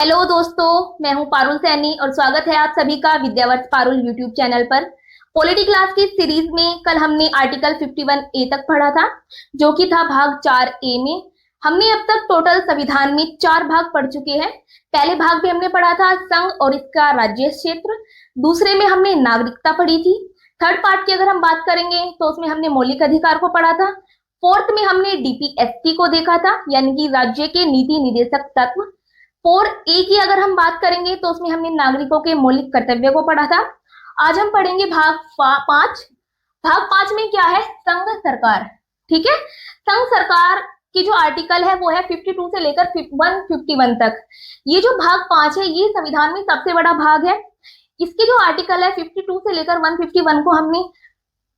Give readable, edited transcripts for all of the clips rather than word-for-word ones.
Hello दोस्तों, मैं हूं पारुल सैनी और स्वागत है आप सभी का विद्यावर्त पारुल यूट्यूब चैनल पर। पॉलिटी क्लास की सीरीज में कल हमने आर्टिकल 51A तक पढ़ा था, जो कि था भाग 4A में। हमने अब तक टोटल संविधान में 4 भाग पढ़ चुके हैं। पहले भाग में हमने पढ़ा था संघ और इसका राज्य क्षेत्र, दूसरे में हमने नागरिकता पढ़ी थी, थर्ड पार्ट की अगर हम बात करेंगे तो उसमें हमने मौलिक अधिकार को पढ़ा था, फोर्थ में हमने डीपीएसटी को देखा था यानी कि राज्य के नीति निदेशक तत्व। 4A की अगर हम बात करेंगे तो उसमें हमने नागरिकों के मौलिक कर्तव्य को पढ़ा था। आज हम पढ़ेंगे भाग 5। भाग 5 में क्या है? संघ सरकार। ठीक है, संघ सरकार की जो आर्टिकल है वो है 52 से लेकर 151 तक। ये जो भाग 5 है ये संविधान में सबसे बड़ा भाग है। इसके जो आर्टिकल है 52 से लेकर 151 को हमने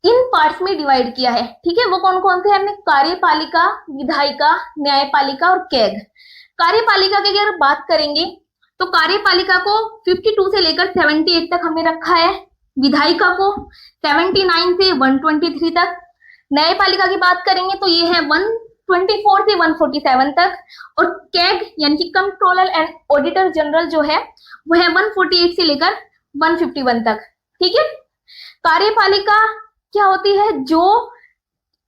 इन पार्ट्स में डिवाइड किया है। ठीक है, वो कौन कौन से? हमने कार्यपालिका, विधायिका, न्यायपालिका और कैग। कार्यपालिका की अगर बात करेंगे तो कार्यपालिका को 52 से लेकर 78 तक हमने रखा है, विधायिका को 79 से 123 तक, न्यायपालिका की बात करेंगे तो ये है 124 से 147 तक, और कैग यानी कि कंट्रोलर एंड ऑडिटर जनरल जो है वो है 148 से लेकर 151 तक। ठीक है, कार्यपालिका क्या होती है? जो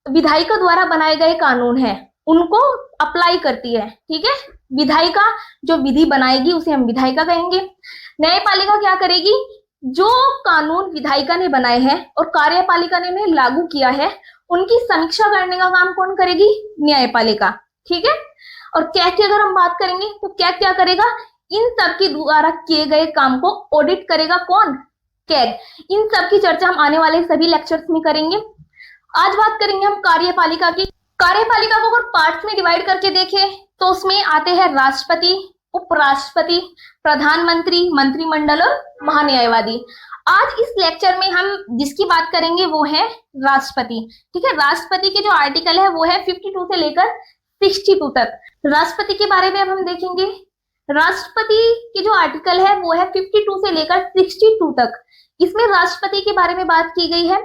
विधायिका द्वारा बनाए गए कानून है उनको अप्लाई करती है। ठीक है, विधायिका जो विधि बनाएगी उसे हम विधायिका कहेंगे। न्यायपालिका क्या करेगी? जो कानून विधायिका ने बनाए हैं और कार्यपालिका ने उन्हें लागू किया है उनकी समीक्षा करने का काम कौन करेगी? न्यायपालिका। ठीक है, और कैग की अगर हम बात करेंगे तो कैग क्या करेगा? इन सब के द्वारा किए गए काम को ऑडिट करेगा। कौन? कैग। इन सब की चर्चा हम आने वाले सभी लेक्चर्स में करेंगे। आज बात करेंगे हम कार्यपालिका की। कार्यपालिका को अगर पार्ट्स में डिवाइड करके देखें तो उसमें आते हैं राष्ट्रपति, उपराष्ट्रपति, प्रधानमंत्री, मंत्रिमंडल और महान्यायवादी। आज इस लेक्चर में हम जिसकी बात करेंगे वो है राष्ट्रपति। ठीक है, राष्ट्रपति के जो आर्टिकल है वो है 52 से लेकर 62 तक। राष्ट्रपति के बारे में अब हम देखेंगे। राष्ट्रपति के जो आर्टिकल है वो है 52 से लेकर 62 तक। इसमें राष्ट्रपति के बारे में बात की गई है।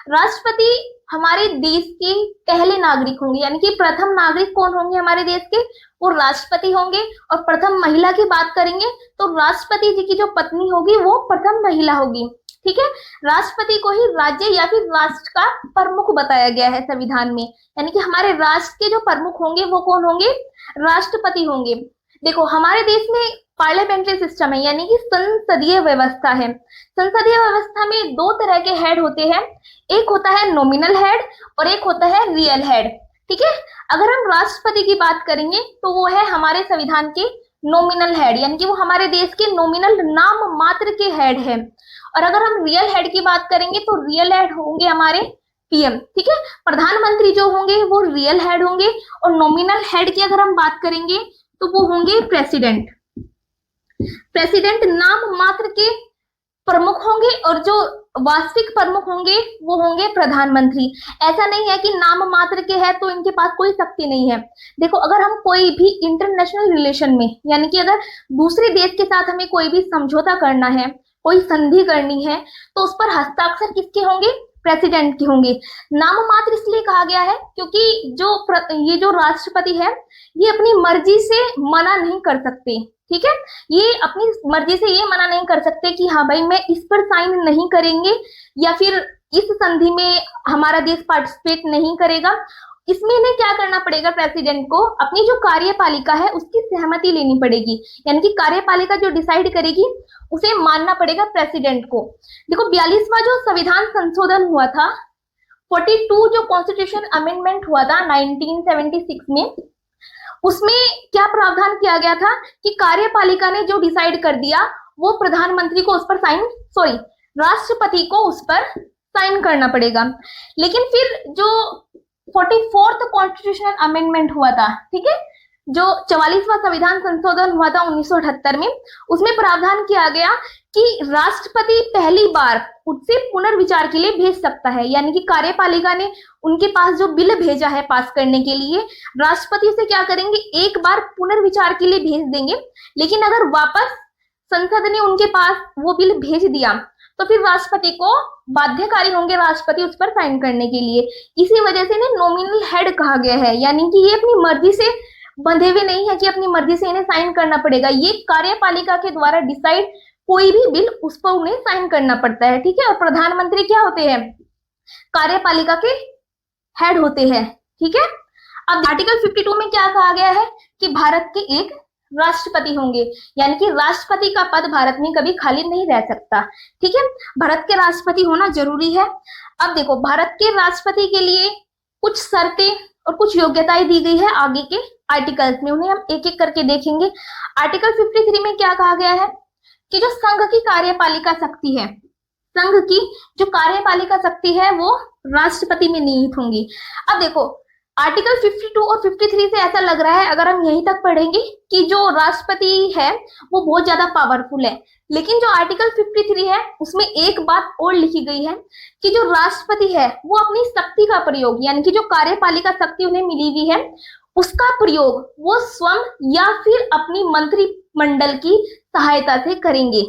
राष्ट्रपति हमारे देश के पहले नागरिक होंगे, यानी कि प्रथम नागरिक कौन होंगे हमारे देश के? वो राष्ट्रपति होंगे। और प्रथम महिला की बात करेंगे तो राष्ट्रपति जी की जो पत्नी होगी वो प्रथम महिला होगी। ठीक है, राष्ट्रपति को ही राज्य या फिर राष्ट्र का प्रमुख बताया गया है संविधान में, यानी कि हमारे राष्ट्र के जो प्रमुख होंगे वो कौन होंगे? राष्ट्रपति होंगे। देखो, हमारे देश में पार्लियामेंट्री सिस्टम है, यानी कि संसदीय व्यवस्था है। संसदीय व्यवस्था में 2 तरह के हेड होते हैं, एक होता है नॉमिनल हेड और एक होता है रियल हेड। ठीक है, अगर हम राष्ट्रपति की बात करेंगे तो वो है हमारे संविधान के नॉमिनल हेड, यानी कि वो हमारे देश के नॉमिनल नाम मात्र के हेड है। और अगर हम रियल हेड की बात करेंगे तो रियल हेड होंगे हमारे पीएम। ठीक है, प्रधानमंत्री जो होंगे वो रियल हेड होंगे। और नॉमिनल हेड की अगर हम बात करेंगे तो वो होंगे प्रेसिडेंट। प्रेसिडेंट नाम मात्र के प्रमुख होंगे और जो वास्तविक प्रमुख होंगे वो होंगे प्रधानमंत्री। ऐसा नहीं है कि नाम मात्र के है तो इनके पास कोई शक्ति नहीं है। देखो, अगर हम कोई भी इंटरनेशनल रिलेशन में, यानी कि अगर दूसरे देश के साथ हमें कोई भी समझौता करना है, कोई संधि करनी है, तो उस पर हस्ताक्षर किसके होंगे? प्रेसिडेंट के होंगे। नाम मात्र इसलिए कहा गया है क्योंकि ये जो राष्ट्रपति है ये अपनी मर्जी से मना नहीं कर सकते। ठीक है, ये अपनी मर्जी से ये मना नहीं कर सकते कि हाँ भाई मैं इस पर साइन नहीं करेंगे या फिर इस संधि में हमारा देश पार्टिसिपेट नहीं करेगा। इसमें इन्हें क्या करना पड़ेगा? प्रेसिडेंट को अपनी जो कार्यपालिका है उसकी सहमति लेनी पड़ेगी, यानी कि कार्यपालिका जो डिसाइड करेगी उसे मानना पड़ेगा प्रेसिडेंट को। देखो, 42वां जो संविधान संशोधन हुआ था, 42 जो कॉन्स्टिट्यूशन अमेंडमेंट हुआ था 1976 में, उसमें क्या प्रावधान किया गया था कि कार्यपालिका ने जो डिसाइड कर दिया वो प्रधानमंत्री को उस पर राष्ट्रपति को उस पर साइन करना पड़ेगा। लेकिन फिर जो 44th कॉन्स्टिट्यूशनल अमेंडमेंट हुआ था, ठीक है, जो 44वां संविधान संशोधन हुआ था 1978 में, उसमें प्रावधान किया गया कि राष्ट्रपति पहली बार उससे पुनर्विचार के लिए भेज सकता है, यानी कि कार्यपालिका ने उनके पास जो बिल भेजा है पास करने के लिए, राष्ट्रपति उसे क्या करेंगे? एक बार पुनर्विचार के लिए भेज देंगे। लेकिन अगर वापस संसद ने उनके पास वो बिल भेज दिया तो फिर राष्ट्रपति को बाध्यकारी होंगे राष्ट्रपति उस पर साइन करने के लिए। इसी वजह से इन्हें नॉमिनल हेड कहा गया है, यानी कि ये अपनी मर्जी से बंधे हुए नहीं है कि अपनी मर्जी से इन्हें साइन करना पड़ेगा। ये कार्यपालिका के द्वारा डिसाइड कोई भी बिल उस पर उन्हें साइन करना पड़ता है, ठीक है। और प्रधानमंत्री क्या होते हैं, कार्यपालिका के हेड होते हैं, ठीक है। अब आर्टिकल 52 में क्या कहा गया है कि भारत के एक राष्ट्रपति होंगे, यानी कि राष्ट्रपति का पद भारत में कभी खाली नहीं रह सकता, ठीक है। भारत के राष्ट्रपति होना जरूरी है। अब देखो, भारत के राष्ट्रपति के लिए कुछ शर्तें और कुछ योग्यताएं दी गई है आगे के आर्टिकल्स में, उन्हें हम एक एक करके देखेंगे। आर्टिकल 53 में क्या कहा गया है कि जो संघ की कार्यपालिका शक्ति है, संघ की जो कार्यपालिका शक्ति है वो राष्ट्रपति में निहित होंगी। अब देखो, आर्टिकल 52 और 53 से ऐसा लग रहा है, अगर हम यहीं तक पढ़ेंगे, कि जो राष्ट्रपति है वो बहुत ज्यादा पावरफुल है। लेकिन जो आर्टिकल 53 है उसमें एक बात और लिखी गई है कि जो राष्ट्रपति है वो अपनी शक्ति का प्रयोग, यानी कि जो कार्यपालिका शक्ति उन्हें मिली हुई है उसका प्रयोग वो स्वयं या फिर अपनी मंत्रिमंडल की सहायता से करेंगे।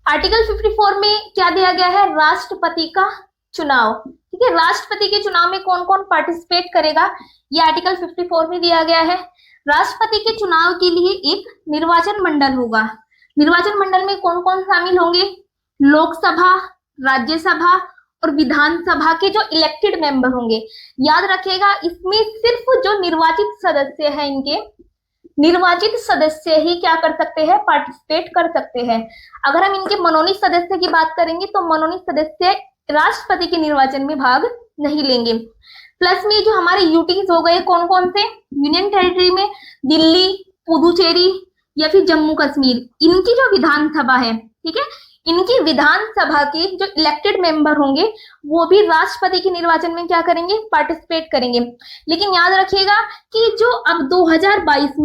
आर्टिकल 54 में क्या दिया गया है, राष्ट्रपति का चुनाव, ठीक है। राष्ट्रपति के चुनाव में कौन कौन पार्टिसिपेट करेगा, ये आर्टिकल 54 में दिया गया है। राष्ट्रपति के चुनाव के लिए एक निर्वाचन मंडल होगा। निर्वाचन मंडल में कौन कौन शामिल होंगे, लोकसभा, राज्यसभा और विधानसभा के जो इलेक्टेड मेंबर होंगे। याद रखिएगा, इसमें सिर्फ जो निर्वाचित सदस्य हैं, इनके निर्वाचित सदस्य ही क्या कर सकते हैं, पार्टिसिपेट कर सकते हैं। अगर हम इनके मनोनीत सदस्य की बात करेंगे तो मनोनीत सदस्य राष्ट्रपति के निर्वाचन में भाग नहीं लेंगे। प्लस में जो हमारे यूटीज हो गए, कौन कौन से, यूनियन टेरिटरी में दिल्ली, पुदुचेरी या फिर जम्मू कश्मीर, इनकी जो विधानसभा है, ठीक है, इनकी विधानसभा के जो इलेक्टेड मेंबर होंगे वो भी राष्ट्रपति के निर्वाचन में क्या करेंगे, पार्टिसिपेट करेंगे। लेकिन याद रखिएगा कि जो अब 2022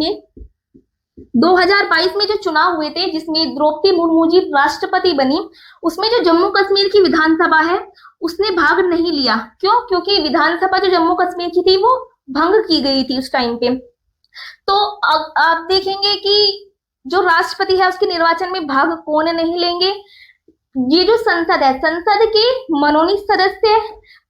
में जो चुनाव हुए थे जिसमें द्रौपदी मुर्मू जी राष्ट्रपति बनी, उसमें जो जम्मू कश्मीर की विधानसभा है उसने भाग नहीं लिया। क्यों? क्योंकि विधानसभा जो जम्मू कश्मीर की थी वो भंग की गई थी उस टाइम पे। तो अब आप देखेंगे कि जो राष्ट्रपति है उसके निर्वाचन में भाग कौन नहीं लेंगे, ये जो संसद है, संसद के मनोनीत सदस्य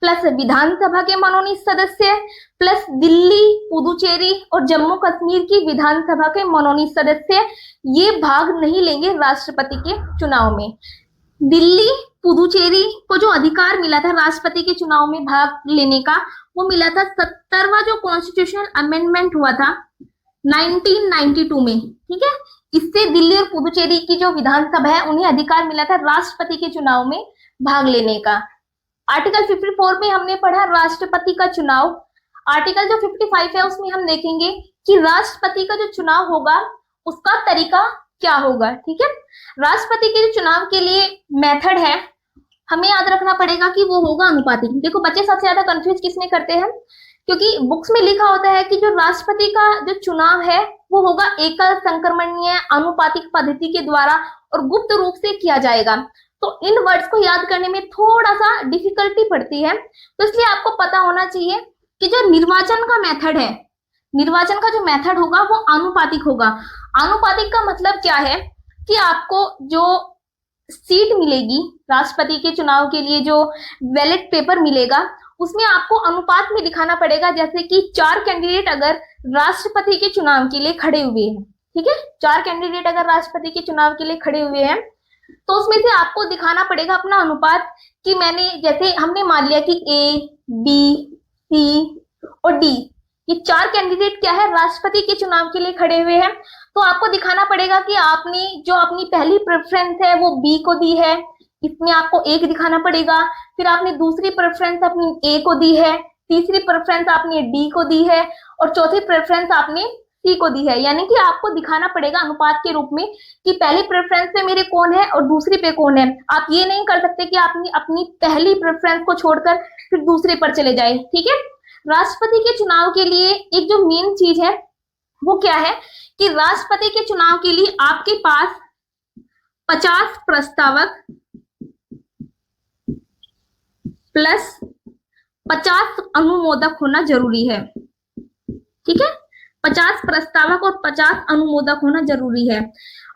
प्लस विधानसभा के मनोनीत सदस्य प्लस दिल्ली, पुदुचेरी और जम्मू कश्मीर की विधानसभा के मनोनीत सदस्य, ये भाग नहीं लेंगे राष्ट्रपति के चुनाव में। दिल्ली, पुदुचेरी को जो अधिकार मिला था राष्ट्रपति के चुनाव में भाग लेने का, वो मिला था 70वां जो कॉन्स्टिट्यूशनल अमेंडमेंट हुआ था 1992 में, ठीक है। इससे दिल्ली और पुदुचेरी की जो विधानसभा है उन्हें अधिकार मिला था राष्ट्रपति के चुनाव में भाग लेने का। आर्टिकल 54 में हमने पढ़ा राष्ट्रपति का चुनाव। आर्टिकल जो 55 है उसमें हम देखेंगे कि राष्ट्रपति का जो चुनाव होगा उसका तरीका क्या होगा, ठीक है। राष्ट्रपति के चुनाव के लिए मेथड है, हमें याद रखना पड़ेगा कि वो होगा अनुपातिक। देखो, बच्चे सबसे ज्यादा कंफ्यूज किसमें करते हैं, क्योंकि बुक्स में लिखा होता है कि जो राष्ट्रपति का जो चुनाव है वो होगा एकल संक्रमणीय अनुपातिक पद्धति के द्वारा और गुप्त रूप से किया जाएगा। तो इन वर्ड्स को याद करने में थोड़ा सा डिफिकल्टी पड़ती है, तो इसलिए आपको पता होना चाहिए कि जो निर्वाचन का मेथड है, निर्वाचन का जो मेथड होगा वो अनुपातिक होगा। अनुपातिक का मतलब क्या है कि आपको जो सीट मिलेगी राष्ट्रपति के चुनाव के लिए, जो बैलेट पेपर मिलेगा उसमें आपको अनुपात में दिखाना पड़ेगा। जैसे कि 4 कैंडिडेट अगर राष्ट्रपति के चुनाव के लिए खड़े हुए हैं, ठीक है, 4 कैंडिडेट अगर राष्ट्रपति के चुनाव के लिए खड़े हुए हैं तो उसमें से आपको दिखाना पड़ेगा अपना अनुपात कि मैंने, जैसे हमने मान लिया कि ए, बी, सी और डी, ये 4 कैंडिडेट क्या है, राष्ट्रपति के चुनाव के लिए खड़े हुए हैं। तो आपको दिखाना पड़ेगा कि आपने जो अपनी पहली प्रेफरेंस है वो बी को दी है, इसमें आपको 1 दिखाना पड़ेगा। फिर आपने दूसरी प्रेफरेंस अपनी ए को दी है, तीसरी प्रेफरेंस आपने डी को दी है और चौथी प्रेफरेंस आपने सी को दी है। यानी कि आपको दिखाना पड़ेगा अनुपात के रूप में कि पहली प्रेफरेंस पे मेरे कौन है और दूसरी पे कौन है। आप ये नहीं कर सकते कि आपने अपनी पहली प्रेफरेंस को छोड़कर फिर दूसरे पर चले जाए, ठीक है। राष्ट्रपति के चुनाव के लिए एक जो मेन चीज है वो क्या है कि राष्ट्रपति के चुनाव के लिए आपके पास 50 प्रस्तावक प्लस 50 अनुमोदक होना जरूरी है, ठीक है। 50 प्रस्तावक और 50 अनुमोदक होना जरूरी है।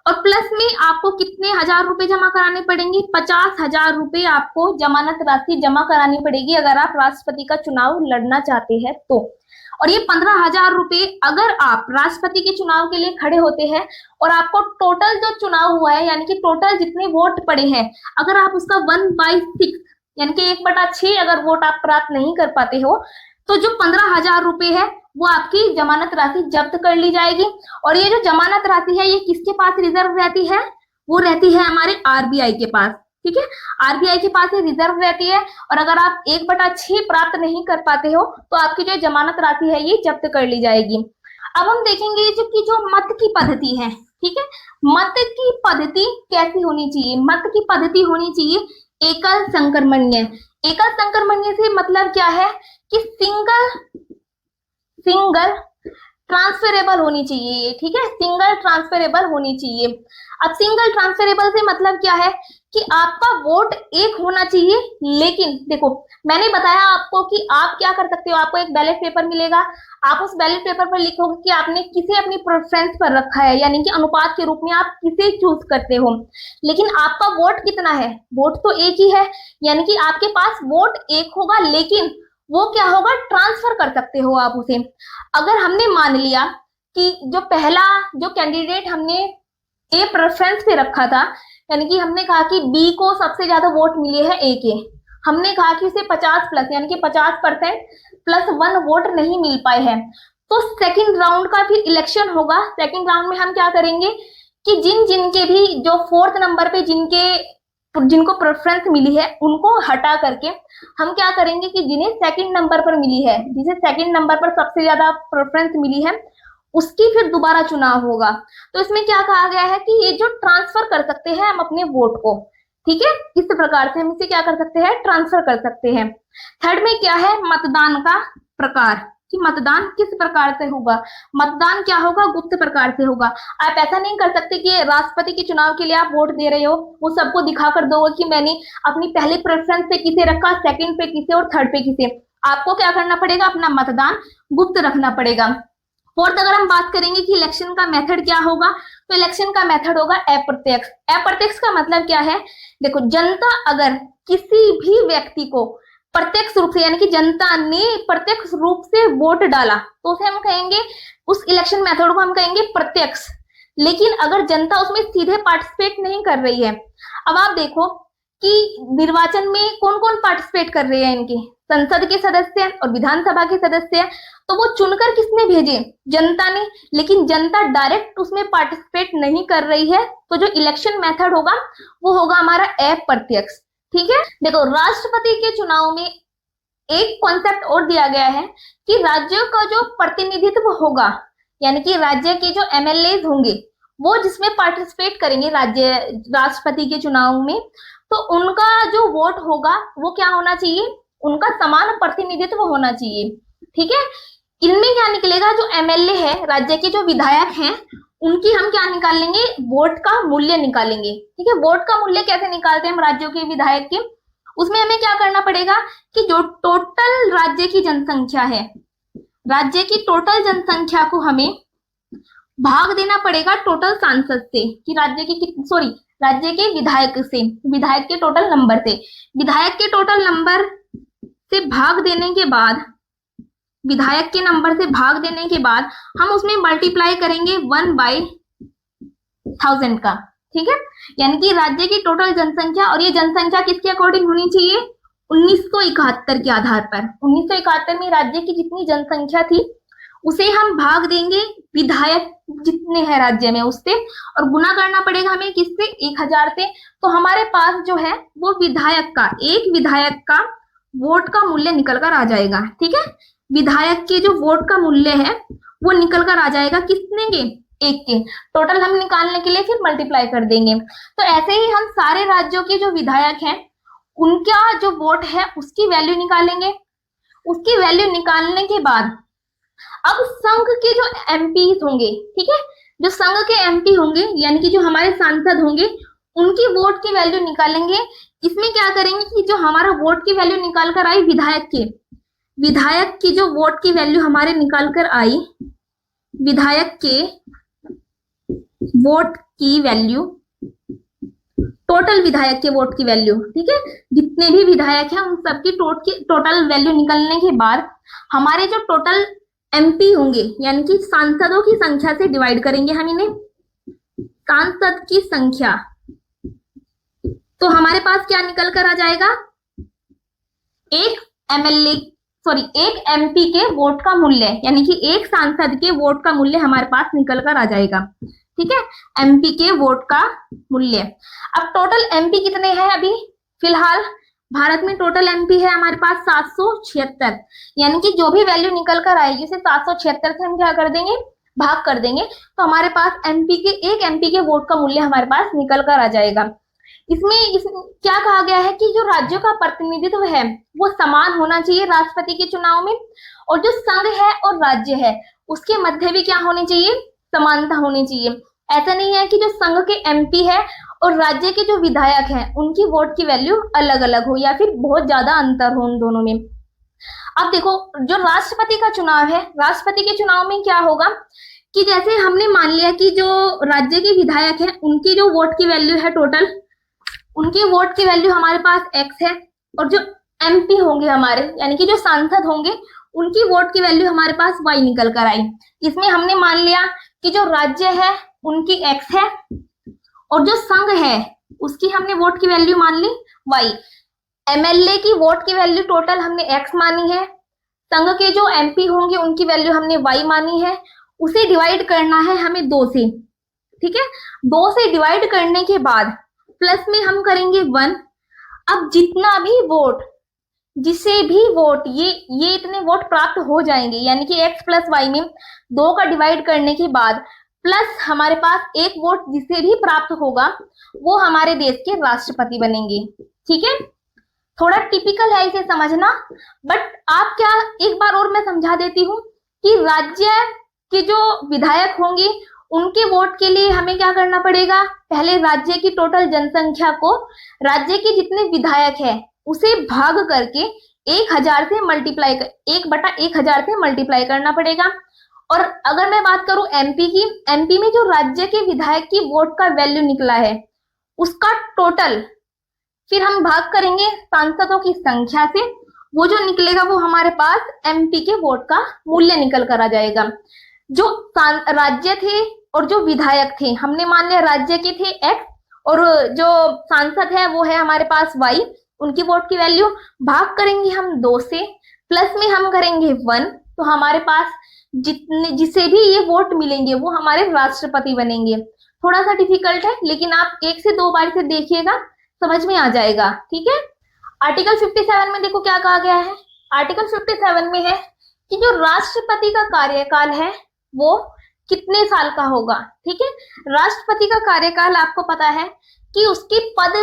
और प्लस में आपको कितने हजार रुपए जमा कराने पड़ेंगे, 50,000 रुपए आपको जमानत राशि जमा करानी पड़ेगी अगर आप राष्ट्रपति का चुनाव लड़ना चाहते हैं तो। और ये 15,000 रुपए अगर आप राष्ट्रपति के चुनाव के लिए खड़े होते हैं और आपको टोटल जो चुनाव हुआ है यानी कि टोटल जितने वोट पड़े हैं अगर आप उसका 1/6 यानी कि 1/6 अगर वोट आप प्राप्त नहीं कर पाते हो तो जो 15,000 रुपए है वो आपकी जमानत राशि जब्त कर ली जाएगी। और ये जो जमानत राशि है ये किसके पास रिजर्व रहती है? वो रहती है हमारे आरबीआई के पास। ठीक है, आरबीआई के पास ये रिजर्व रहती है और अगर आप 1/6 प्राप्त नहीं कर पाते हो तो आपकी जो जमानत राशि है ये जब्त कर ली जाएगी। अब हम देखेंगे जो मत की पद्धति है। ठीक है, मत की पद्धति कैसी होनी चाहिए? मत की पद्धति होनी चाहिए एकल संक्रमणीय। एकल संक्रमणीय से मतलब क्या है कि सिंगल ट्रांसफरेबल होनी चाहिए। ठीक है, सिंगल ट्रांसफरेबल होनी चाहिए। अब सिंगल ट्रांसफरेबल से मतलब क्या है कि आपका वोट एक होना चाहिए, लेकिन देखो मैंने बताया आपको कि आप क्या कर सकते हो, आपको एक बैलेट पेपर मिलेगा, आप उस बैलेट पेपर पर लिखोगे कि आपने किसे अपनी प्रेफरेंस पर रखा है, यानी कि अनुपात के रूप में आप किसे चूज करते हो, लेकिन आपका वोट कितना है? वोट तो एक ही है, यानी कि आपके पास वोट एक होगा, लेकिन वो क्या होगा? ट्रांसफर कर सकते हो आप उसे। अगर हमने मान लिया कि जो पहला जो कैंडिडेट हमने ए प्रेफरेंस पे रखा था, यानी कि हमने कहा कि बी को सबसे ज्यादा वोट मिले हैं ए के, हमने कहा कि उसे 50 प्लस यानी कि 50% प्लस 1 वोट नहीं मिल पाए हैं, तो सेकंड राउंड का फिर इलेक्शन होगा। सेकंड राउंड में हम क्या करेंगे कि जिनके भी जो 4th नंबर पे जिनको प्रेफरेंस मिली है उनको हटा करके हम क्या करेंगे कि जिन्हें सेकंड नंबर पर मिली है, जिसे सेकंड नंबर पर सबसे ज्यादा प्रेफरेंस मिली है, उसकी फिर दोबारा चुनाव होगा। तो इसमें क्या कहा गया है कि ये जो ट्रांसफर कर सकते हैं हम अपने वोट को। ठीक है, इस प्रकार से हम इसे क्या कर सकते हैं? ट्रांसफर कर सकते हैं। थर्ड में क्या है? मतदान का प्रकार, कि मतदान किस प्रकार से होगा। मतदान क्या होगा? गुप्त प्रकार से होगा। आप ऐसा नहीं कर सकते कि राष्ट्रपति के चुनाव के लिए आप वोट दे रहे हो, वो सबको दिखा कर दोगे कि मैंने अपनी पहले प्रेफरेंस पे किसे रखा, सेकंड पे किसे और थर्ड पे किसे। आपको क्या करना पड़ेगा? अपना मतदान गुप्त रखना पड़ेगा। फोर्थ, अगर हम बात करेंगे कि इलेक्शन का मेथड क्या होगा, तो इलेक्शन का मेथड होगा अप्रत्यक्ष। अप्रत्यक्ष का मतलब क्या है? देखो, जनता अगर किसी भी व्यक्ति को प्रत्यक्ष रूप से यानी कि जनता ने प्रत्यक्ष रूप से वोट डाला तो उसे हम कहेंगे, उस इलेक्शन मेथड को हम कहेंगे प्रत्यक्ष। लेकिन अगर जनता उसमें सीधे पार्टिसिपेट नहीं कर रही है, अब आप देखो कि निर्वाचन में कौन कौन पार्टिसिपेट कर रहे हैं, इनके संसद के सदस्य और विधानसभा के सदस्य, तो वो चुनकर किसने भेजे? जनता ने। लेकिन जनता डायरेक्ट उसमें पार्टिसिपेट नहीं कर रही है, तो जो इलेक्शन मेथड होगा वो होगा हमारा अप्रत्यक्ष। ठीक है, देखो राष्ट्रपति के चुनाव में एक कॉन्सेप्ट और दिया गया है कि राज्यों का जो प्रतिनिधित्व होगा, यानी कि राज्य के जो एमएलए होंगे वो जिसमें पार्टिसिपेट करेंगे राष्ट्रपति के चुनाव में, तो उनका जो वोट होगा वो क्या होना चाहिए? उनका समान प्रतिनिधित्व होना चाहिए। ठीक है, इनमें क्या निकलेगा? जो एमएलए है, राज्य के जो विधायक हैं, उनकी हम क्या निकाल लेंगे? वोट का मूल्य निकालेंगे। ठीक है, वोट का मूल्य कैसे निकालते हैं हम राज्यों के विधायक के? उसमें हमें क्या करना पड़ेगा कि जो टोटल राज्य की जनसंख्या है, राज्य की टोटल जनसंख्या को हमें भाग देना पड़ेगा टोटल सांसद से, कि राज्य के विधायक से, विधायक के टोटल नंबर से, विधायक के टोटल नंबर से भाग देने के बाद, विधायक के नंबर से भाग देने के बाद हम उसमें मल्टीप्लाई करेंगे 1/1000 का। ठीक है, यानी कि राज्य की टोटल जनसंख्या, और ये जनसंख्या किसके अकॉर्डिंग होनी चाहिए? 1971 के आधार पर। 1971 में राज्य की जितनी जनसंख्या थी उसे हम भाग देंगे विधायक जितने हैं राज्य में उससे, और गुना करना पड़ेगा हमें किससे? 1000 से। तो हमारे पास जो है वो एक विधायक का वोट का मूल्य निकल कर आ जाएगा। ठीक है, विधायक के जो वोट का मूल्य है वो निकल कर आ जाएगा कितने के? एक के। टोटल हम निकालने के लिए फिर मल्टीप्लाई कर देंगे। तो ऐसे ही हम सारे राज्यों के जो विधायक हैं उनका जो वोट है उसकी वैल्यू निकालेंगे। उसकी वैल्यू निकालने के बाद अब संघ के जो एमपी होंगे, ठीक है, जो संघ के एमपी होंगे यानी कि जो हमारे सांसद होंगे, उनकी वोट की वैल्यू निकालेंगे। इसमें क्या करेंगे कि जो हमारा वोट की वैल्यू निकाल कर आई विधायक की जो वोट की वैल्यू हमारे निकाल कर आई, विधायक के वोट की वैल्यू, टोटल विधायक के वोट की वैल्यू, ठीक है, जितने भी विधायक हैं उन सबकी टोटल वैल्यू निकलने के बाद हमारे जो टोटल एमपी होंगे, यानी कि सांसदों की संख्या से डिवाइड करेंगे हम इन्हें, सांसद की संख्या, तो हमारे पास क्या निकल कर आ जाएगा, एक एमएलए सॉरी एक एमपी के वोट का मूल्य, यानी कि एक सांसद के वोट का मूल्य हमारे पास निकल कर आ जाएगा। ठीक है, एमपी के वोट का मूल्य। अब टोटल एमपी कितने हैं अभी फिलहाल भारत में? टोटल एमपी है हमारे पास 776, यानी कि जो भी वैल्यू निकल कर आएगी उसे 776 से हम क्या कर देंगे, भाग कर देंगे, तो हमारे पास एक एमपी के वोट का मूल्य हमारे पास निकल कर आ जाएगा। इसमें क्या कहा गया है कि जो राज्यों का प्रतिनिधित्व है वो समान होना चाहिए राष्ट्रपति के चुनाव में, और जो संघ है और राज्य है उसके मध्य भी क्या होनी चाहिए, समानता होनी चाहिए। ऐसा नहीं है कि जो संघ के एमपी है और राज्य के जो विधायक हैं उनकी वोट की वैल्यू अलग अलग हो या फिर बहुत ज्यादा अंतर हो उन दोनों में। अब देखो, जो राष्ट्रपति का चुनाव है, राष्ट्रपति के चुनाव में क्या होगा कि जैसे हमने मान लिया कि जो राज्य के विधायक हैं उनकी जो वोट की वैल्यू है टोटल, उनकी वोट की वैल्यू हमारे पास x है, और जो एमपी होंगे हमारे, यानी कि जो सांसद होंगे उनकी वोट की वैल्यू हमारे पास y निकल कर आई। इसमें हमने मान लिया कि जो राज्य है उनकी x है और जो संघ है उसकी हमने वोट की वैल्यू मान ली y। एमएलए की वोट की वैल्यू टोटल हमने x मानी है, संघ के जो एमपी होंगे उनकी वैल्यू हमने y मानी है, उसे डिवाइड करना है हमें 2 से। ठीक है, 2 से डिवाइड करने के बाद प्लस में हम करेंगे 1। अब जितना भी वोट, जिसे भी वोट ये इतने वोट प्राप्त हो जाएंगे, यानी कि x प्लस वाई में 2 का डिवाइड करने के बाद प्लस हमारे पास 1 वोट जिसे भी प्राप्त होगा वो हमारे देश के राष्ट्रपति बनेंगे। ठीक है, थोड़ा टिपिकल है इसे समझना, बट आप क्या, एक बार और मैं समझा देती हूँ कि राज्य के जो विधायक होंगे उनके वोट के लिए हमें क्या करना पड़ेगा, पहले राज्य की टोटल जनसंख्या को राज्य के जितने विधायक हैं उसे भाग करके 1000 से मल्टीप्लाई 1/1000 से मल्टीप्लाई करना पड़ेगा। और अगर मैं बात करूं एमपी की, एमपी में जो राज्य के विधायक की वोट का वैल्यू निकला है उसका टोटल फिर हम भाग करेंगे सांसदों की संख्या से, वो जो निकलेगा वो हमारे पास एमपी के वोट का मूल्य निकल कर आ जाएगा। जो राज्य थे और जो विधायक थे हमने मान लिया राज्य के थे x और जो सांसद है वो है हमारे पास y, उनकी वोट की वैल्यू भाग करेंगे हम 2 से, प्लस में हम करेंगे 1, तो हमारे पास जिसे भी ये वोट मिलेंगे वो हमारे राष्ट्रपति बनेंगे। थोड़ा सा डिफिकल्ट है लेकिन आप 1 से 2 बार से देखिएगा, समझ में आ जाएगा। ठीक है, आर्टिकल 57 में देखो क्या कहा गया है। आर्टिकल 57 में है कि जो राष्ट्रपति का कार्यकाल है वो कितने साल का होगा। ठीक है, राष्ट्रपति का कार्यकाल आपको पता है कि उसके पद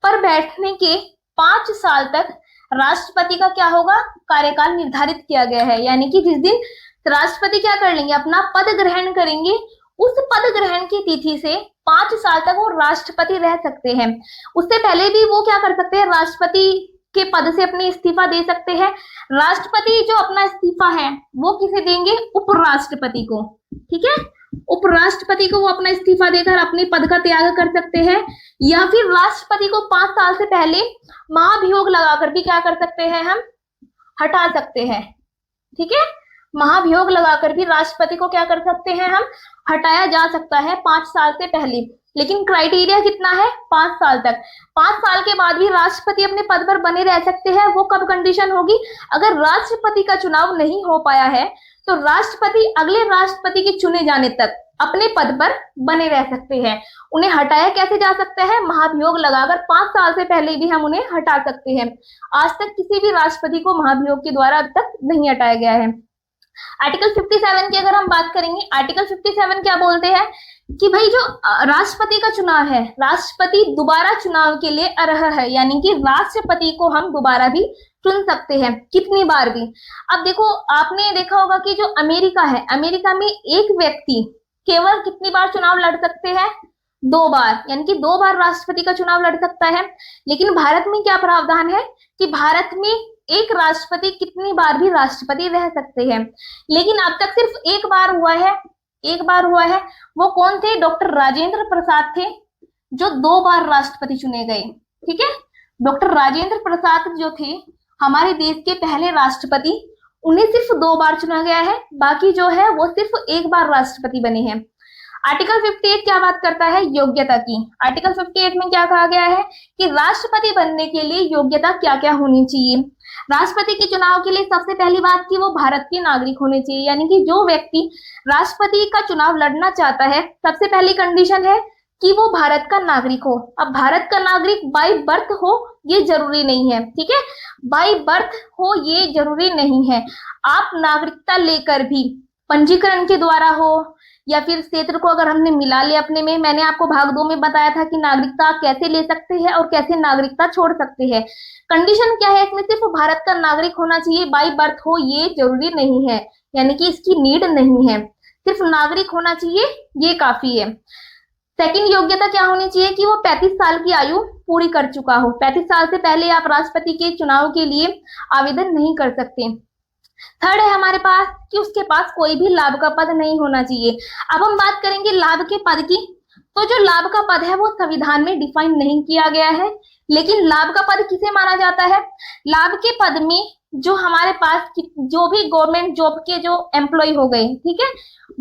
पर बैठने के 5 साल तक राष्ट्रपति का क्या होगा, कार्यकाल निर्धारित किया गया है। यानी कि जिस दिन राष्ट्रपति क्या कर लेंगे, अपना पद ग्रहण करेंगे, उस पद ग्रहण की तिथि से 5 साल तक वो राष्ट्रपति रह सकते हैं। उससे पहले भी वो क्या कर सकते हैं, राष्ट्रपति के पद से अपने इस्तीफा दे सकते हैं। राष्ट्रपति जो अपना इस्तीफा है वो किसे देंगे, उपराष्ट्रपति को। ठीक है, उपराष्ट्रपति को वो अपना इस्तीफा देकर अपने पद का त्याग कर सकते हैं, या फिर राष्ट्रपति को 5 साल से पहले महाभियोग लगाकर भी क्या कर सकते हैं, हम हटा सकते हैं। ठीक है, महाभियोग लगाकर भी राष्ट्रपति को क्या कर सकते हैं, हम हटाया जा सकता है 5 साल से पहले। लेकिन क्राइटेरिया कितना है, 5 साल तक। 5 साल के बाद भी राष्ट्रपति अपने पद पर बने रह सकते हैं। वो कब कंडीशन होगी, अगर राष्ट्रपति का चुनाव नहीं हो पाया है तो राष्ट्रपति अगले राष्ट्रपति के चुने जाने तक अपने पद पर बने रह सकते हैं। उन्हें हटाया कैसे जा सकता है, महाभियोग लगाकर 5 साल से पहले भी हम उन्हें हटा सकते हैं। आज तक किसी भी राष्ट्रपति को महाभियोग के द्वारा अब तक नहीं हटाया गया है। आर्टिकल 57 की अगर हम बात करेंगे, आर्टिकल 57 क्या बोलते हैं कि भाई जो राष्ट्रपति का चुनाव है, राष्ट्रपति दोबारा चुनाव के लिए अर्ह है, यानी कि राष्ट्रपति को हम दोबारा भी चुन सकते हैं, कितनी बार भी। अब देखो, आपने देखा होगा कि जो अमेरिका है, अमेरिका में एक व्यक्ति केवल कितनी बार चुनाव लड़ सकते हैं, 2 बार, यानी कि 2 बार राष्ट्रपति का चुनाव लड़ सकता है। लेकिन भारत में क्या प्रावधान है कि भारत में एक राष्ट्रपति कितनी बार भी राष्ट्रपति रह सकते हैं। लेकिन अब तक सिर्फ एक बार हुआ है। वो कौन थे, डॉक्टर राजेंद्र प्रसाद थे जो 2 बार राष्ट्रपति चुने गए। ठीक है, डॉक्टर राजेंद्र प्रसाद जो थे हमारे देश के पहले राष्ट्रपति, उन्हें सिर्फ 2 बार चुना गया है, बाकी जो है वो सिर्फ 1 बार राष्ट्रपति बने हैं। आर्टिकल 58 क्या बात करता है? योग्यता की। आर्टिकल 58 में क्या कहा गया है कि राष्ट्रपति बनने के लिए योग्यता क्या क्या होनी चाहिए। राष्ट्रपति के चुनाव के लिए सबसे पहली बात कि वो भारत के नागरिक होने चाहिए, यानी कि जो व्यक्ति राष्ट्रपति का चुनाव लड़ना चाहता है, सबसे पहली कंडीशन है कि वो भारत का नागरिक हो। अब भारत का नागरिक बाय बर्थ हो ये जरूरी नहीं है, ठीक है, बाय बर्थ हो ये जरूरी नहीं है। आप नागरिकता लेकर भी पंजीकरण के द्वारा हो या फिर क्षेत्र को अगर हमने मिला लिया अपने में, मैंने आपको भाग 2 में बताया था कि नागरिकता कैसे ले सकते हैं और कैसे नागरिकता छोड़ सकते हैं। कंडीशन क्या है इसमें? सिर्फ भारत का नागरिक होना चाहिए, बाय बर्थ हो ये जरूरी नहीं है, यानी कि इसकी नीड नहीं है, सिर्फ नागरिक होना चाहिए, ये काफी है। सेकंड योग्यता क्या होनी चाहिए कि वो 35 साल की आयु पूरी कर चुका हो। 35 साल से पहले आप राष्ट्रपति के चुनाव के लिए आवेदन नहीं कर सकते। थर्ड है हमारे पास कि उसके पास कोई भी लाभ का पद नहीं होना चाहिए। अब हम बात करेंगे लाभ के पद की, तो जो लाभ का पद है वो संविधान में डिफाइन नहीं किया गया है, लेकिन लाभ का पद किसे माना जाता है? लाभ के पद में जो हमारे पास जो भी गवर्नमेंट जॉब के जो एम्प्लॉय हो गए, ठीक है,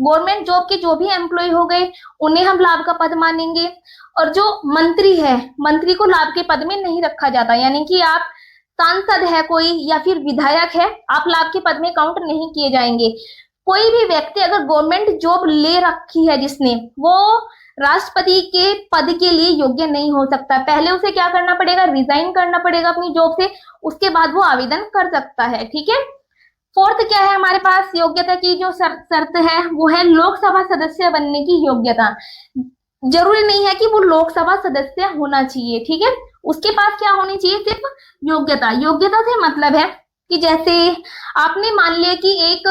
गवर्नमेंट जॉब के जो भी एम्प्लॉय हो गए उन्हें हम लाभ का पद मानेंगे। और जो मंत्री है, मंत्री को लाभ के पद में नहीं रखा जाता, यानी कि आप सांसद है कोई या फिर विधायक है, आप लाभ के पद में काउंट नहीं किए जाएंगे। कोई भी व्यक्ति अगर गवर्नमेंट जॉब ले रखी है जिसने, वो राष्ट्रपति के पद के लिए योग्य नहीं हो सकता। पहले उसे क्या करना पड़ेगा? रिजाइन करना पड़ेगा अपनी जॉब से, उसके बाद वो आवेदन कर सकता है, ठीक है। फोर्थ क्या है हमारे पास योग्यता की जो शर्त है वो है लोकसभा सदस्य बनने की योग्यता। जरूरी नहीं है कि वो लोकसभा सदस्य होना चाहिए, ठीक है, उसके पास क्या होनी चाहिए? सिर्फ योग्यता। योग्यता से मतलब है कि जैसे आपने मान लिया कि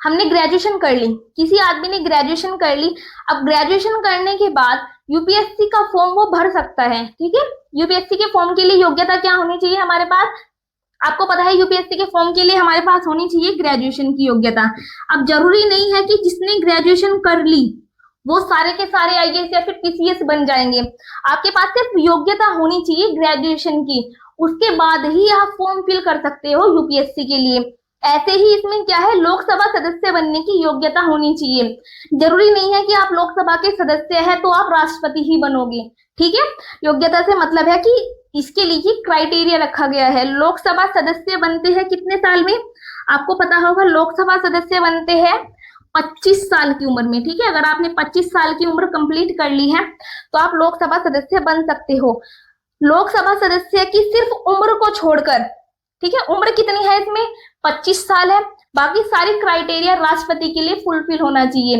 हमने ग्रेजुएशन कर ली, किसी आदमी ने ग्रेजुएशन कर ली, अब ग्रेजुएशन करने के बाद यूपीएससी का फॉर्म वो भर सकता है, ठीक है। यूपीएससी के फॉर्म के लिए योग्यता क्या होनी चाहिए हमारे पास? आपको पता है यूपीएससी के फॉर्म के लिए हमारे पास होनी चाहिए ग्रेजुएशन की योग्यता। अब जरूरी नहीं है कि जिसने ग्रेजुएशन कर ली वो सारे के सारे आईएएस या फिर पीसीएस बन जाएंगे। आपके पास सिर्फ योग्यता होनी चाहिए ग्रेजुएशन की, उसके बाद ही आप फॉर्म फिल कर सकते हो यूपीएससी के लिए। ऐसे ही इसमें क्या है, लोकसभा सदस्य बनने की योग्यता होनी चाहिए। जरूरी नहीं है कि आप लोकसभा के सदस्य हैं तो आप राष्ट्रपति ही बनोगे, ठीक है। योग्यता से मतलब है कि इसके लिए क्राइटेरिया रखा गया है। लोकसभा सदस्य बनते हैं कितने साल में? आपको पता होगा लोकसभा सदस्य बनते हैं 25 साल की उम्र में, ठीक है। अगर आपने 25 साल की उम्र कंप्लीट कर ली है तो आप लोकसभा सदस्य बन सकते हो। लोकसभा सदस्य की सिर्फ उम्र को छोड़कर, ठीक है, उम्र कितनी है इसमें? 25 साल है, बाकी सारी क्राइटेरिया राष्ट्रपति के लिए फुलफिल होना चाहिए।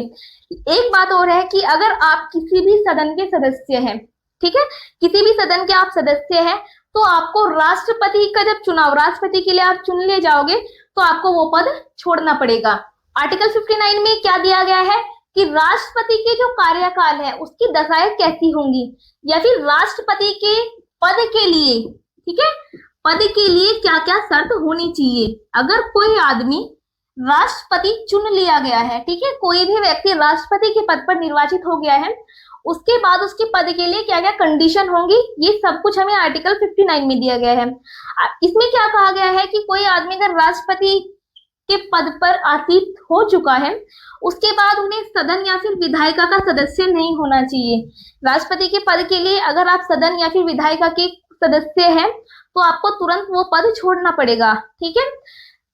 एक बात और है कि अगर आप किसी भी सदन के सदस्य हैं, ठीक है, किसी भी सदन के आप सदस्य हैं, तो आपको राष्ट्रपति का जब चुनाव, राष्ट्रपति के लिए आप चुन ले जाओगे तो आपको वो पद छोड़ना पड़ेगा। आर्टिकल 59 में क्या दिया गया है कि राष्ट्रपति के जो कार्यकाल है उसकी दशाएं कैसी होंगी, या फिर राष्ट्रपति के पद के लिए, ठीक है, पद के लिए क्या क्या शर्त होनी चाहिए। अगर कोई आदमी राष्ट्रपति चुन लिया गया है, ठीक है, कोई भी व्यक्ति राष्ट्रपति के पद पर निर्वाचित हो गया है, उसके बाद उसके पद के लिए क्या क्या कंडीशन होंगी, ये सब कुछ हमें आर्टिकल 59 में दिया गया है। इसमें क्या कहा गया है कि कोई आदमी अगर राष्ट्रपति के पद पर आसीन हो चुका है, उसके बाद उन्हें सदन या फिर विधायिका का सदस्य नहीं होना चाहिए। राष्ट्रपति के पद के लिए अगर आप सदन या फिर विधायिका के सदस्य हैं तो आपको तुरंत वो पद छोड़ना पड़ेगा, ठीक है।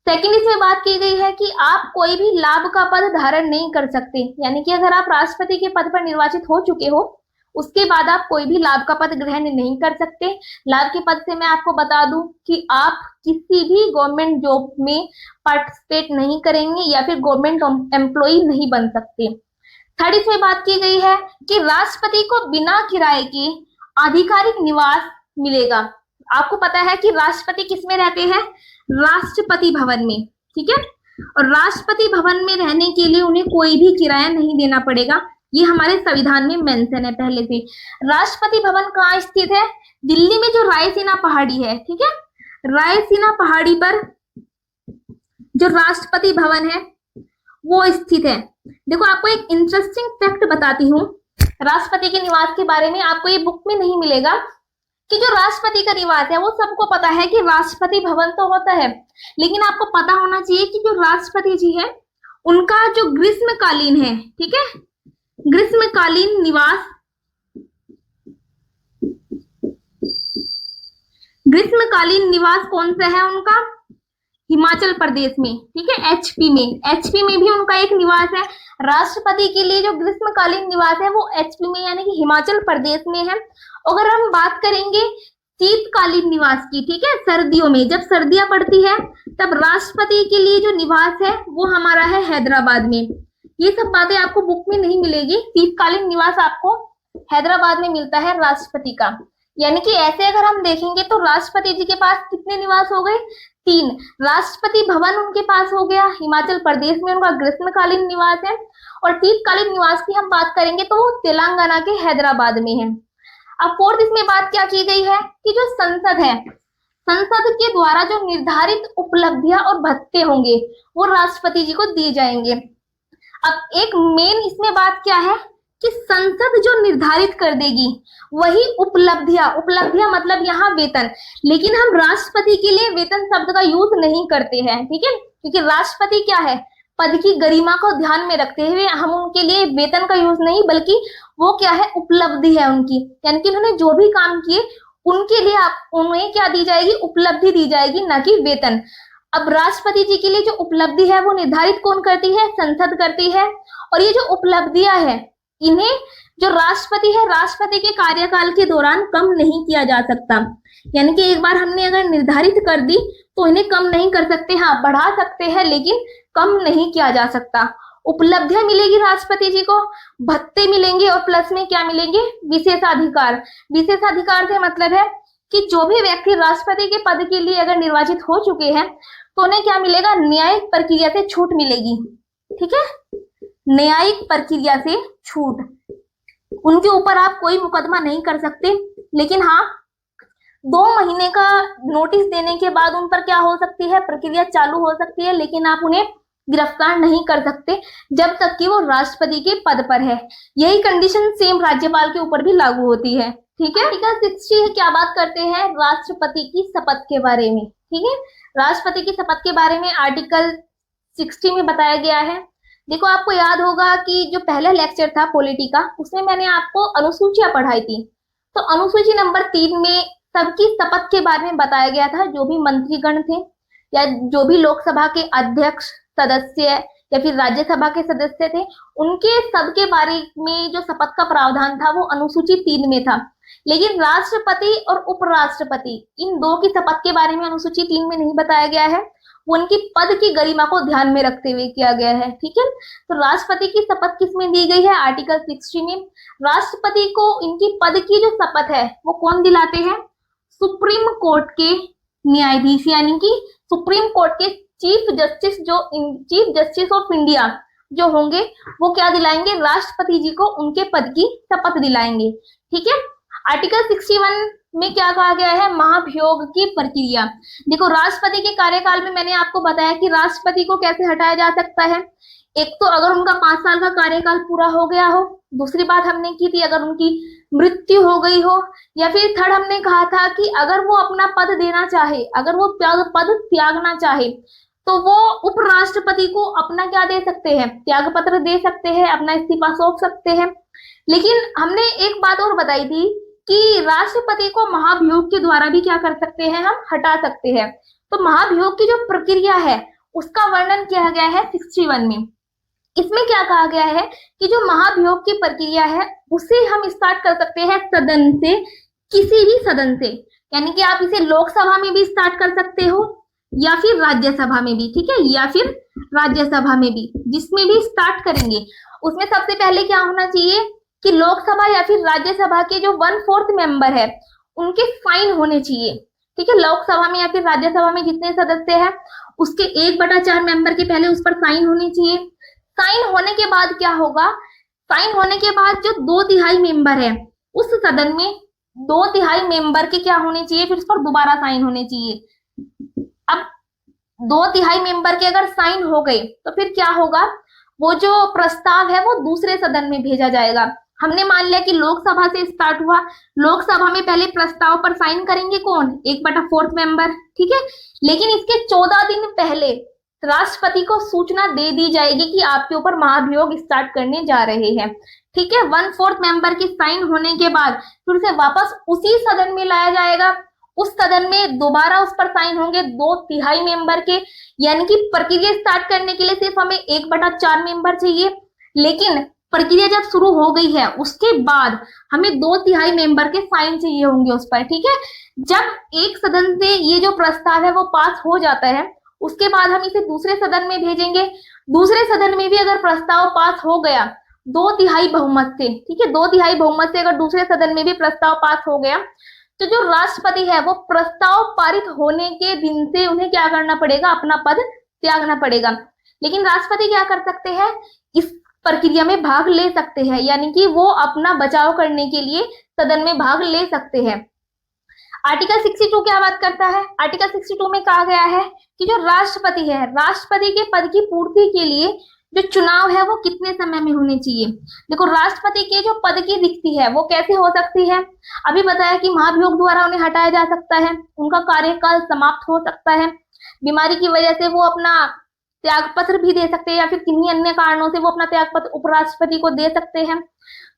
सेकंड इसमें बात की गई है कि आप कोई भी लाभ का पद धारण नहीं कर सकते, यानी कि अगर आप राष्ट्रपति के पद पर निर्वाचित हो चुके हो उसके बाद आप कोई भी लाभ का पद ग्रहण नहीं कर सकते। लाभ के पद से मैं आपको बता दूं कि आप किसी भी गवर्नमेंट जॉब में पार्टिसिपेट नहीं करेंगे या फिर गवर्नमेंट एम्प्लॉय नहीं बन सकते। थर्ड इसमें बात की गई है कि राष्ट्रपति को बिना किराए के आधिकारिक निवास मिलेगा। आपको पता है कि राष्ट्रपति किसमें रहते हैं? राष्ट्रपति भवन में, ठीक है, और राष्ट्रपति भवन में रहने के लिए उन्हें कोई भी किराया नहीं देना पड़ेगा। ये हमारे संविधान में मेंशन है पहले से। राष्ट्रपति भवन कहाँ स्थित है? दिल्ली में जो रायसीना पहाड़ी है, ठीक है, रायसीना पहाड़ी पर जो राष्ट्रपति भवन है वो स्थित है। देखो आपको एक इंटरेस्टिंग फैक्ट बताती हूँ राष्ट्रपति के निवास के बारे में, आपको ये बुक में नहीं मिलेगा, कि जो राष्ट्रपति का निवास है वो सबको पता है कि राष्ट्रपति भवन तो होता है, लेकिन आपको पता होना चाहिए कि जो राष्ट्रपति जी है उनका जो ग्रीष्मकालीन है, ठीक है, ग्रीष्मकालीन निवास, ग्रीष्मकालीन निवास कौन सा है उनका, हिमाचल प्रदेश में, ठीक है, एचपी में, एचपी में भी उनका एक निवास है। राष्ट्रपति के लिए जो ग्रीष्मकालीन निवास है वो एचपी में यानी कि हिमाचल प्रदेश में है। अगर हम बात करेंगे शीतकालीन निवास की, ठीक है, सर्दियों में जब सर्दियां पड़ती है तब राष्ट्रपति के लिए जो निवास है वो हमारा है हैदराबाद में। ये सब बातें आपको बुक में नहीं मिलेगी। शीतकालीन निवास आपको हैदराबाद में मिलता है राष्ट्रपति का। यानी कि ऐसे अगर हम देखेंगे तो राष्ट्रपति जी के पास कितने निवास हो गए, 3। राष्ट्रपति भवन उनके पास हो गया, हिमाचल प्रदेश में उनका ग्रीष्मकालीन निवास है। और शीतकालीन निवास की हम बात करेंगे तो वो तेलंगाना के हैदराबाद में है। अब 4th इसमें बात क्या की गई है कि जो संसद है, संसद के द्वारा जो निर्धारित उपलब्धियां और भत्ते होंगे वो राष्ट्रपति जी को दिए जाएंगे। अब एक मेन इसमें बात क्या है कि संसद जो निर्धारित कर देगी वही उपलब्धियां, उपलब्धियां मतलब यहाँ वेतन, लेकिन हम राष्ट्रपति के लिए वेतन शब्द का यूज नहीं करते हैं, ठीक है, क्योंकि राष्ट्रपति क्या है, पद की गरिमा को ध्यान में रखते हुए हम उनके लिए वेतन का यूज नहीं, बल्कि वो क्या है, उपलब्धि है उनकी, यानी कि उन्होंने जो भी काम किए उनके लिए उन्हें क्या दी जाएगी, उपलब्धि दी जाएगी, ना कि वेतन। अब राष्ट्रपति जी के लिए जो उपलब्धि है वो निर्धारित कौन करती है, संसद करती है। और ये जो उपलब्धियां है इन्हें जो राष्ट्रपति है, राष्ट्रपति के कार्यकाल के दौरान कम नहीं किया जा सकता। यानी कि एक बार हमने अगर निर्धारित कर दी तो इन्हें कम नहीं कर सकते, हाँ बढ़ा सकते हैं लेकिन कम नहीं किया जा सकता। उपलब्धियां मिलेगी राष्ट्रपति जी को, भत्ते मिलेंगे और प्लस में क्या मिलेंगे, विशेषाधिकार। विशेषाधिकार से मतलब है कि जो भी व्यक्ति राष्ट्रपति के पद के लिए अगर निर्वाचित हो चुके हैं तो उन्हें क्या मिलेगा, न्यायिक प्रक्रिया से छूट मिलेगी, ठीक है, न्यायिक प्रक्रिया से छूट। उनके ऊपर आप कोई मुकदमा नहीं कर सकते, लेकिन हाँ 2 महीने का नोटिस देने के बाद उन पर क्या हो सकती है, प्रक्रिया चालू हो सकती है, लेकिन आप उन्हें गिरफ्तार नहीं कर सकते जब तक कि वो राष्ट्रपति के पद पर है। यही कंडीशन सेम राज्यपाल के ऊपर भी लागू होती है, ठीक है। आर्टिकल 60 क्या बात करते हैं, राष्ट्रपति की शपथ के बारे में, ठीक है, राष्ट्रपति की शपथ के बारे में आर्टिकल 60 में बताया गया है। देखो आपको याद होगा कि जो पहला लेक्चर था पॉलिटी का उसमें मैंने आपको अनुसूचियां पढ़ाई थी, तो अनुसूची नंबर 3 में सबकी शपथ के बारे में बताया गया था। जो भी मंत्रीगण थे या जो भी लोकसभा के अध्यक्ष, सदस्य या फिर राज्यसभा के सदस्य थे, उनके सबके बारे में जो शपथ का प्रावधान था वो अनुसूची 3 में था। लेकिन राष्ट्रपति और उपराष्ट्रपति इन दो की शपथ के बारे में अनुसूची 3 में नहीं बताया गया है, वो उनकी पद की गरिमा को ध्यान में रखते हुए किया गया है, ठीक है। तो राष्ट्रपति की शपथ किसमें दी गई है, आर्टिकल 60 में। राष्ट्रपति को इनकी पद की जो शपथ है वो कौन दिलाते हैं, सुप्रीम कोर्ट के न्यायाधीश, यानी कि सुप्रीम कोर्ट के चीफ जस्टिस, जो चीफ जस्टिस ऑफ इंडिया जो होंगे वो क्या दिलाएंगे, राष्ट्रपति जी को उनके पद की शपथ दिलाएंगे, ठीक है। आर्टिकल 61 में क्या कहा गया है, महाभियोग की प्रक्रिया। देखो राष्ट्रपति के कार्यकाल में मैंने आपको बताया कि राष्ट्रपति को कैसे हटाया जा सकता है। एक तो अगर उनका 5 साल का कार्यकाल पूरा हो गया हो, दूसरी बात हमने की थी अगर उनकी मृत्यु हो गई हो, या फिर थर्ड हमने कहा था कि अगर वो अपना पद देना चाहे, अगर वो पद त्यागना चाहे तो वो उपराष्ट्रपति को अपना क्या दे सकते हैं, त्याग पत्र दे सकते हैं, अपना इस्तीफा सौंप सकते हैं। लेकिन हमने एक बात और बताई थी कि राष्ट्रपति को महाभियोग के द्वारा भी क्या कर सकते हैं, हम हटा सकते हैं। तो महाभियोग की जो प्रक्रिया है उसका वर्णन किया गया है 61 में। इसमें क्या कहा गया है कि जो महाभियोग की प्रक्रिया है उसे हम स्टार्ट कर सकते हैं सदन से, किसी भी सदन से, यानी कि आप इसे लोकसभा में भी स्टार्ट कर सकते हो या फिर राज्यसभा में भी, ठीक है, या फिर राज्यसभा में भी, जिसमें भी स्टार्ट करेंगे उसमें सबसे पहले क्या होना चाहिए कि लोकसभा या फिर राज्यसभा के जो 1/4 मेंबर है उनके साइन होने चाहिए, ठीक है। लोकसभा में या फिर राज्यसभा में जितने सदस्य हैं उसके 1/4 मेंबर के पहले उस पर साइन होने चाहिए। साइन होने के बाद क्या होगा, साइन होने के बाद जो 2/3 मेंबर है उस सदन में 2/3 मेंबर के क्या होने चाहिए, फिर उस पर दोबारा साइन होने चाहिए। अब 2/3 मेंबर के अगर साइन हो गए तो फिर क्या होगा, वो जो प्रस्ताव है वो दूसरे सदन में भेजा जाएगा। हमने मान लिया कि लोकसभा से स्टार्ट हुआ, लोकसभा में पहले प्रस्ताव पर साइन करेंगे कौन, 1/4 मेंबर, ठीक है। लेकिन इसके 14 दिन पहले राष्ट्रपति को सूचना दे दी जाएगी कि आपके ऊपर महाभियोग स्टार्ट करने जा रहे हैं, ठीक है। 1/4 मेंबर की साइन होने के बाद फिर उसे वापस उसी सदन में लाया जाएगा, उस सदन में दोबारा उस पर साइन होंगे 2/3 मेंबर के, यानी कि प्रक्रिया स्टार्ट करने के लिए सिर्फ हमें 1/4 मेंबर चाहिए। लेकिन प्रक्रिया जब शुरू हो गई है उसके बाद हमें 2/3 मेंबर के साइन चाहिए होंगे उस पर, ठीक है। जब एक सदन से ये जो प्रस्ताव है वो पास हो जाता है, उसके बाद हम इसे दूसरे सदन में भेजेंगे। दूसरे सदन में भी अगर प्रस्ताव पास हो गया 2/3 बहुमत से, ठीक है, 2/3 बहुमत से अगर दूसरे सदन में भी प्रस्ताव पास हो गया, तो जो राष्ट्रपति है वो प्रस्ताव पारित होने के दिन से उन्हें क्या करना पड़ेगा, अपना पद त्यागना पड़ेगा। लेकिन राष्ट्रपति क्या कर सकते हैं, इस प्रक्रिया में भाग ले सकते हैं, यानी कि वो अपना बचाव करने के लिए सदन में भाग ले सकते हैं। आर्टिकल 62 क्या बात करता है, आर्टिकल 62 में कहा गया है कि जो राष्ट्रपति है, राष्ट्रपति के पद की पूर्ति के लिए जो चुनाव है वो कितने समय में होने चाहिए। देखो, राष्ट्रपति के जो पद की रिक्ति है वो कैसे हो सकती है, अभी बताया कि महाभियोग द्वारा उन्हें हटाया जा सकता है, उनका कार्यकाल समाप्त हो सकता है, बीमारी की वजह से वो अपना त्याग पत्र भी दे सकते हैं, या फिर किन्हीं अन्य कारणों से वो अपना त्याग पत्र उपराष्ट्रपति को दे सकते हैं।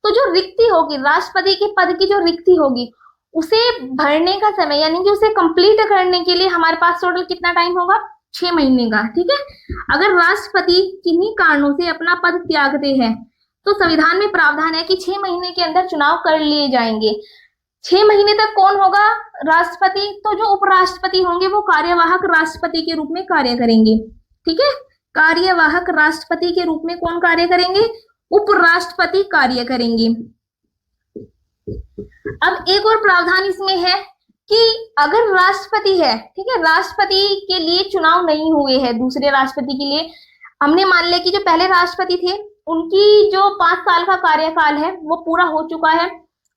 तो जो रिक्ति होगी, राष्ट्रपति के पद की जो रिक्ति होगी, उसे भरने का समय, यानी कि उसे कंप्लीट करने के लिए हमारे पास टोटल कितना टाइम होगा, 6 महीने का, ठीक है। अगर राष्ट्रपति किन्हीं कारणों से अपना पद त्यागते हैं तो संविधान में प्रावधान है कि 6 महीने के अंदर चुनाव कर लिए जाएंगे। 6 महीने तक कौन होगा, राष्ट्रपति, तो जो उपराष्ट्रपति होंगे वो कार्यवाहक राष्ट्रपति के रूप में कार्य करेंगे, ठीक है। कार्यवाहक राष्ट्रपति के रूप में कौन कार्य करेंगे, उपराष्ट्रपति कार्य करेंगे। अब एक और प्रावधान इसमें है कि अगर राष्ट्रपति है, ठीक है, राष्ट्रपति के लिए चुनाव नहीं हुए हैं, दूसरे राष्ट्रपति के लिए, हमने मान लिया कि जो पहले राष्ट्रपति थे उनकी जो 5 साल का कार्यकाल है वो पूरा हो चुका है,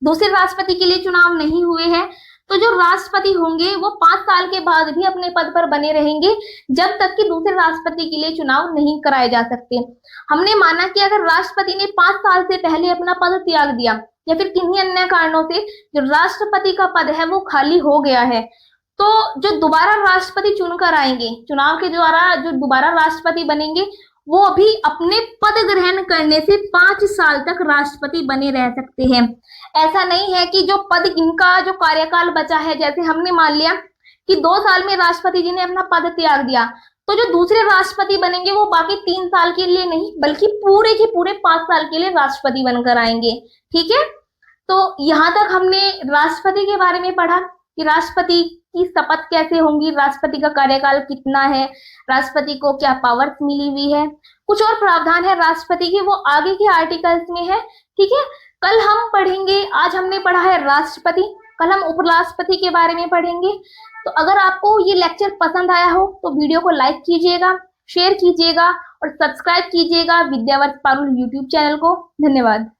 दूसरे राष्ट्रपति के लिए चुनाव नहीं हुए हैं, तो जो राष्ट्रपति होंगे वो 5 साल के बाद भी अपने पद पर बने रहेंगे जब तक कि दूसरे राष्ट्रपति के लिए चुनाव नहीं कराए जा सकते। हमने माना कि अगर राष्ट्रपति ने 5 साल से पहले अपना पद त्याग दिया या फिर किन्हीं अन्य कारणों से जो राष्ट्रपति का पद है वो खाली हो गया है, तो जो दोबारा राष्ट्रपति चुनकर आएंगे, चुनाव के द्वारा जो दोबारा राष्ट्रपति बनेंगे, वो भी अपने पद ग्रहण करने से 5 साल तक राष्ट्रपति बने रह सकते हैं। ऐसा नहीं है कि जो पद, इनका जो कार्यकाल बचा है, जैसे हमने मान लिया कि 2 साल में राष्ट्रपति जी ने अपना पद त्याग दिया, तो जो दूसरे राष्ट्रपति बनेंगे वो बाकी 3 साल के लिए नहीं बल्कि पूरे के पूरे 5 साल के लिए राष्ट्रपति बनकर आएंगे, ठीक है। तो यहाँ तक हमने राष्ट्रपति के बारे में पढ़ा कि राष्ट्रपति की शपथ कैसे होंगी, राष्ट्रपति का कार्यकाल कितना है, राष्ट्रपति को क्या पावर्स मिली हुई है, कुछ और प्रावधान है राष्ट्रपति के, वो आगे के आर्टिकल्स में है, ठीक है। कल हम पढ़ेंगे, आज हमने पढ़ा है राष्ट्रपति, कल हम उपराष्ट्रपति के बारे में पढ़ेंगे। तो अगर आपको ये लेक्चर पसंद आया हो तो वीडियो को लाइक कीजिएगा, शेयर कीजिएगा और सब्सक्राइब कीजिएगा विद्यावर्त पारुल यूट्यूब चैनल को। धन्यवाद।